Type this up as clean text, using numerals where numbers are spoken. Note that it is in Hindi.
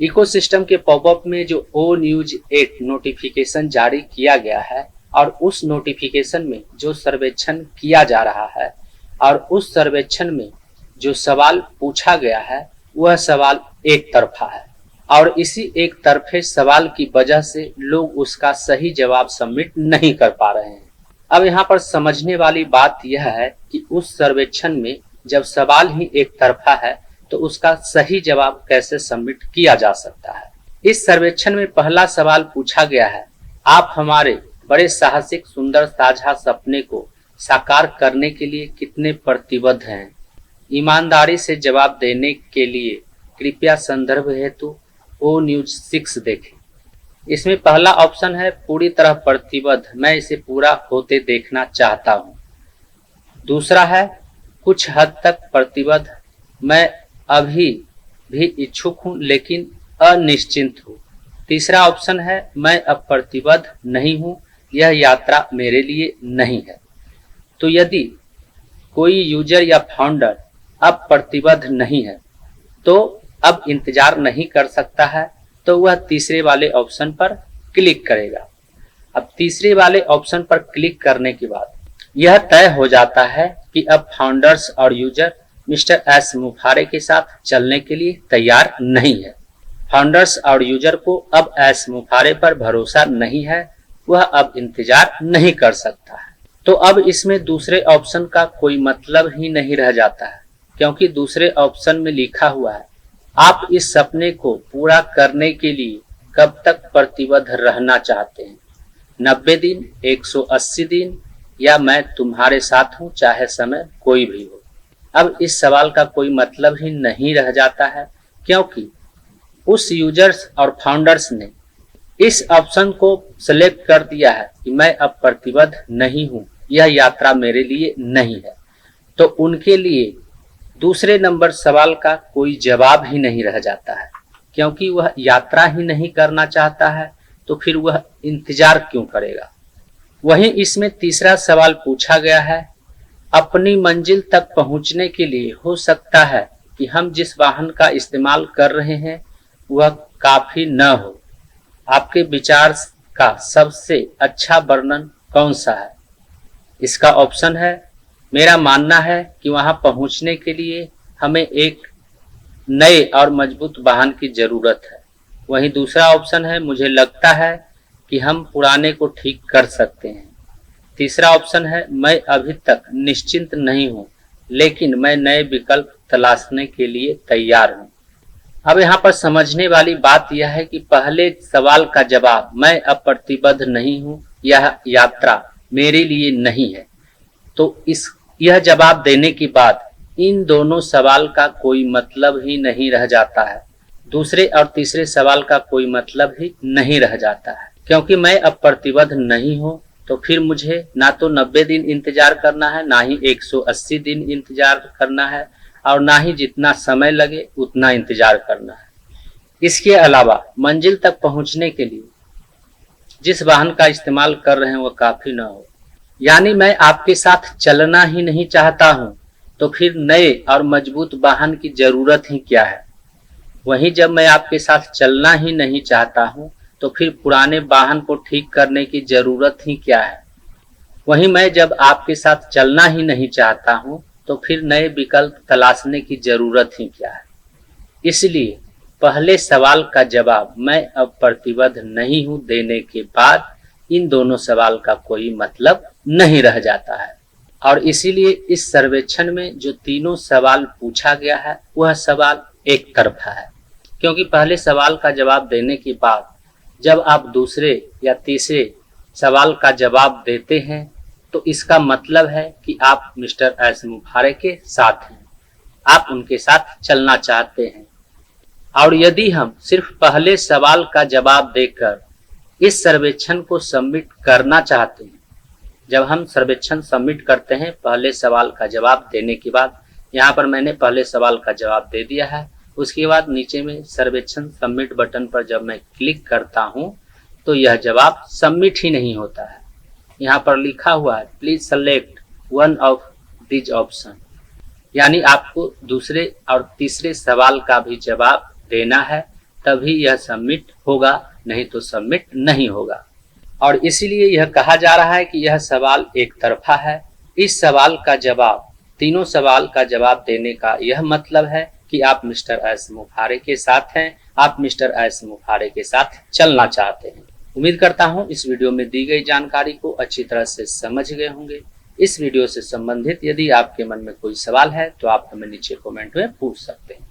इकोसिस्टम के पॉपअप में जो ओ न्यूज 8 नोटिफिकेशन जारी किया गया है और उस नोटिफिकेशन में जो सर्वेक्षण किया जा रहा है और उस सर्वेक्षण में जो सवाल पूछा गया है वह सवाल एक तरफा है और इसी एक तरफे सवाल की वजह से लोग उसका सही जवाब सबमिट नहीं कर पा रहे हैं। अब यहाँ पर समझने वाली बात यह है कि उस सर्वेक्षण में जब सवाल ही एक तरफा है तो उसका सही जवाब कैसे सबमिट किया जा सकता है। इस सर्वेक्षण में पहला सवाल पूछा गया है, आप हमारे बड़े साहसिक सुंदर साझा सपने को साकार करने के लिए कितने प्रतिबद्ध हैं? ईमानदारी से जवाब देने के लिए कृपया संदर्भ हेतु ओ न्यूज 6 देखें। इसमें पहला ऑप्शन है पूरी तरह प्रतिबद्ध, मैं इसे पूरा होते देखना चाहता हूं। दूसरा है कुछ हद तक प्रतिबद्ध, मैं अभी भी इच्छुक हूं लेकिन अनिश्चित हूं। तीसरा ऑप्शन है मैं अब प्रतिबद्ध नहीं हूं, यह यात्रा मेरे लिए नहीं है। तो यदि कोई यूजर या फाउंडर अब प्रतिबद्ध नहीं है तो अब इंतजार नहीं कर सकता है तो वह तीसरे वाले ऑप्शन पर क्लिक करेगा। अब तीसरे वाले ऑप्शन पर क्लिक करने के बाद यह तय हो जाता है कि अब फाउंडर्स और यूजर मिस्टर एस मुफारे के साथ चलने के लिए तैयार नहीं है। फाउंडर्स और यूजर को अब एस मुफारे पर भरोसा नहीं है, वह अब इंतजार नहीं कर सकता है। तो अब इसमें दूसरे ऑप्शन का कोई मतलब ही नहीं रह जाता है, क्योंकि दूसरे ऑप्शन में लिखा हुआ है आप इस सपने को पूरा करने के लिए कब तक प्रतिबद्ध रहना चाहते हैं, 90 दिन, 180 दिन या मैं तुम्हारे साथ हूं चाहे समय कोई भी हो। अब इस सवाल का कोई मतलब ही नहीं रह जाता है, क्योंकि उस यूजर्स और फाउंडर्स ने इस ऑप्शन को सिलेक्ट कर दिया है कि मैं अब प्रतिबद्ध नहीं हूं, यह यात्रा मेरे लिए नहीं है। तो उनके लिए दूसरे नंबर सवाल का कोई जवाब ही नहीं रह जाता है, क्योंकि वह यात्रा ही नहीं करना चाहता है तो फिर वह इंतजार क्यों करेगा। वहीं इसमें तीसरा सवाल पूछा गया है, अपनी मंजिल तक पहुंचने के लिए हो सकता है कि हम जिस वाहन का इस्तेमाल कर रहे हैं वह काफी न हो, आपके विचार का सबसे अच्छा वर्णन कौन सा है? इसका ऑप्शन है मेरा मानना है कि वहां पहुंचने के लिए हमें एक नए और मजबूत वाहन की जरूरत है। वहीं दूसरा ऑप्शन है मुझे लगता है कि हम पुराने को ठीक कर सकते हैं। तीसरा ऑप्शन है मैं अभी तक निश्चिंत नहीं हूं लेकिन मैं नए विकल्प तलाशने के लिए तैयार हूं। अब यहाँ पर समझने वाली बात यह है कि पहले सवाल का जवाब मैं अब प्रतिबद्ध नहीं हूं, यह यात्रा मेरे लिए नहीं है, तो यह जवाब देने के बाद इन दोनों सवाल का कोई मतलब ही नहीं रह जाता है। दूसरे और तीसरे सवाल का कोई मतलब ही नहीं रह जाता है, क्योंकि मैं अब प्रतिबद्ध नहीं हूं तो फिर मुझे ना तो 90 दिन इंतजार करना है, ना ही 180 दिन इंतजार करना है और ना ही जितना समय लगे उतना इंतजार करना है। इसके अलावा मंजिल तक पहुंचने के लिए जिस वाहन का इस्तेमाल कर रहे हैं वह काफी न हो, यानी मैं आपके साथ चलना ही नहीं चाहता हूं तो फिर नए और मजबूत वाहन की जरूरत ही क्या है। वहीं जब मैं आपके साथ चलना ही नहीं चाहता हूं तो फिर पुराने वाहन को ठीक करने की जरूरत ही क्या है। वहीं मैं जब आपके साथ चलना ही नहीं चाहता हूं तो फिर नए विकल्प तलाशने की जरूरत ही क्या है। इसलिए पहले सवाल का जवाब मैं अब प्रतिबद्ध नहीं हूं देने के बाद इन दोनों सवाल का कोई मतलब नहीं रह जाता है। और इसीलिए इस सर्वेक्षण में जो तीनों सवाल पूछा गया है वह सवाल एक तरफा है, क्योंकि पहले सवाल का जवाब देने के बाद जब आप दूसरे या तीसरे सवाल का जवाब देते हैं तो इसका मतलब है कि आप मिस्टर एस मुफारे के साथ हैं, आप उनके साथ चलना चाहते हैं। और यदि हम सिर्फ पहले सवाल का जवाब देकर इस सर्वेक्षण को सबमिट करना चाहते हैं, जब हम सर्वेक्षण सबमिट करते हैं पहले सवाल का जवाब देने के बाद, यहाँ पर मैंने पहले सवाल का जवाब दे दिया है, उसके बाद नीचे में सर्वेक्षण सबमिट बटन पर जब मैं क्लिक करता हूँ तो यह जवाब सबमिट ही नहीं होता है। यहाँ पर लिखा हुआ है please select one of this option, यानी आपको दूसरे और तीसरे सवाल का भी जवाब देना है तभी यह सबमिट होगा, नहीं तो सबमिट नहीं होगा। और इसीलिए यह कहा जा रहा है कि यह सवाल एक तरफा है। इस सवाल का जवाब, तीनों सवाल का जवाब देने का यह मतलब है कि आप मिस्टर एस मुखारे के साथ हैं, आप मिस्टर एस मुखारे के साथ चलना चाहते हैं। उम्मीद करता हूं इस वीडियो में दी गई जानकारी को अच्छी तरह से समझ गए होंगे। इस वीडियो से संबंधित यदि आपके मन में कोई सवाल है तो आप हमें नीचे कमेंट में पूछ सकते हैं।